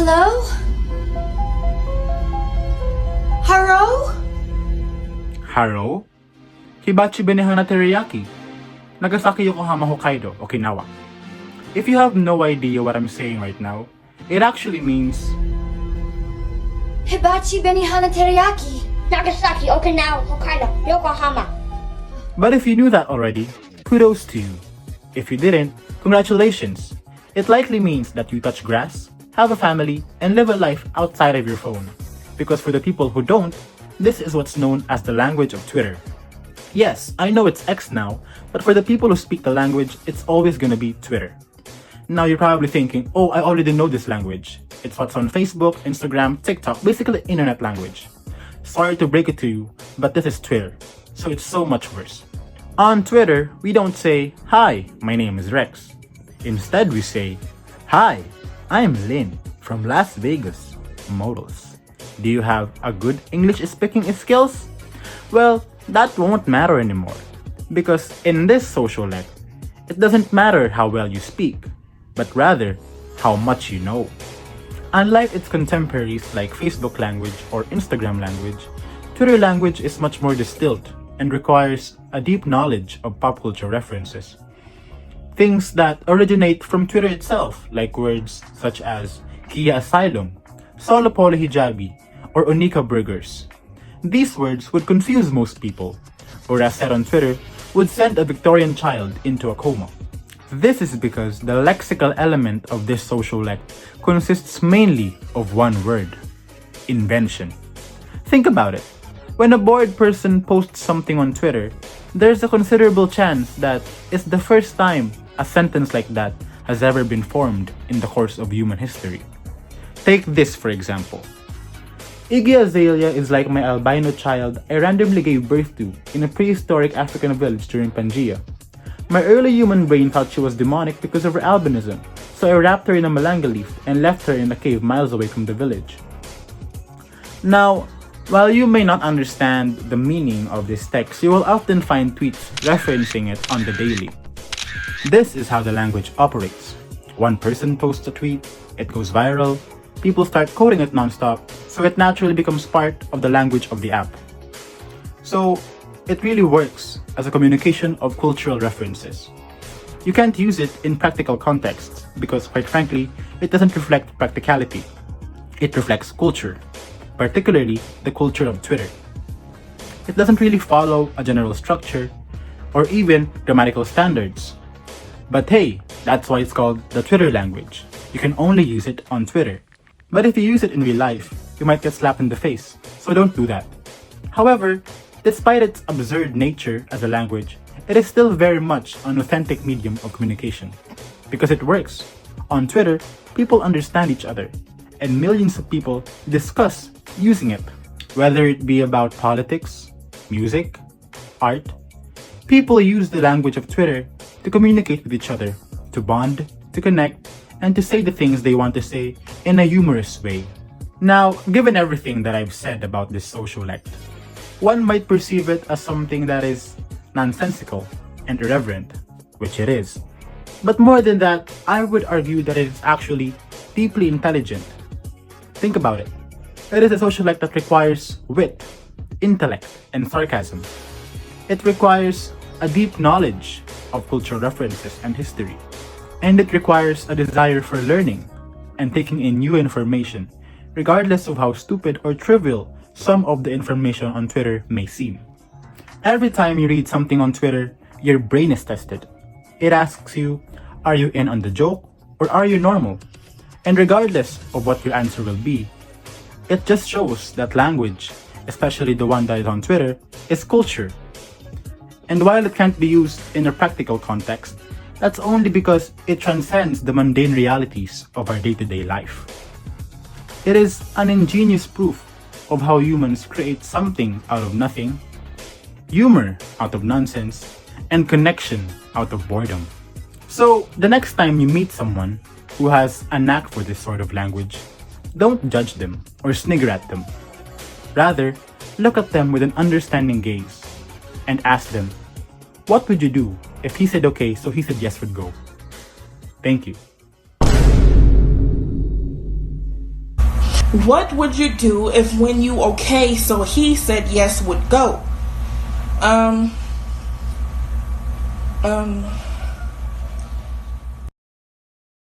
Hello? Haro? Haro? Hibachi benihana teriyaki. Nagasaki, Yokohama, Hokkaido, Okinawa. If you have no idea what I'm saying right now, it actually means Hibachi benihana teriyaki. Nagasaki, Okinawa, Hokkaido, Yokohama. But if you knew that already, kudos to you. If you didn't, congratulations. It likely means that you touch grass, have a family, and live a life outside of your phone. Because for the people who don't, this is what's known as the language of Twitter. Yes, I know it's X now, but for the people who speak the language, it's always gonna be Twitter. Now you're probably thinking, oh, I already know this language. It's what's on Facebook, Instagram, TikTok, basically internet language. Sorry to break it to you, but this is Twitter, so it's so much worse. On Twitter, we don't say, hi, my name is Rex. Instead, we say, hi, I'm Lynn from Las Vegas, Models. Do you have a good English speaking skills? Well, that won't matter anymore. Because in this social life, it doesn't matter how well you speak, but rather how much you know. Unlike its contemporaries like Facebook language or Instagram language, Twitter language is much more distilled and requires a deep knowledge of pop culture references. Things that originate from Twitter itself, like words such as Kia Asylum, Solo Polo Hijabi, or Onika Burgers. These words would confuse most people, or as said on Twitter, would send a Victorian child into a coma. This is because the lexical element of this social lect consists mainly of one word: invention. Think about it. When a bored person posts something on Twitter, there's a considerable chance that it's the first time a sentence like that has ever been formed in the course of human history. Take this for example. Iggy Azalea is like my albino child I randomly gave birth to in a prehistoric African village during Pangaea. My early human brain thought she was demonic because of her albinism, so I wrapped her in a malanga leaf and left her in a cave miles away from the village. Now, while you may not understand the meaning of this text, you will often find tweets referencing it on the daily. This is how the language operates. One person posts a tweet, it goes viral, people start quoting it nonstop, so it naturally becomes part of the language of the app. So, it really works as a communication of cultural references. You can't use it in practical contexts because, quite frankly, it doesn't reflect practicality. It reflects culture, particularly the culture of Twitter. It doesn't really follow a general structure or even grammatical standards. But hey, that's why it's called the Twitter language. You can only use it on Twitter. But if you use it in real life, you might get slapped in the face, so don't do that. However, despite its absurd nature as a language, it is still very much an authentic medium of communication. Because it works. On Twitter, people understand each other, and millions of people discuss using it. Whether it be about politics, music, art, people use the language of Twitter to communicate with each other, to bond, to connect, and to say the things they want to say in a humorous way. Now, given everything that I've said about this social act, one might perceive it as something that is nonsensical and irreverent, which it is. But more than that, I would argue that it is actually deeply intelligent. Think about it. It is a social act that requires wit, intellect, and sarcasm. It requires a deep knowledge of cultural references and history. And it requires a desire for learning and taking in new information, regardless of how stupid or trivial some of the information on Twitter may seem. Every time you read something on Twitter, your brain is tested. It asks you, are you in on the joke or are you normal? And regardless of what your answer will be, it just shows that language, especially the one that is on Twitter, is culture. And while it can't be used in a practical context, that's only because it transcends the mundane realities of our day-to-day life. It is an ingenious proof of how humans create something out of nothing, humor out of nonsense, and connection out of boredom. So, the next time you meet someone who has a knack for this sort of language, don't judge them or snigger at them. Rather, look at them with an understanding gaze and ask them, what would you do if he said okay, so he said yes would go? Thank you. What would you do if when you okay so he said yes would go?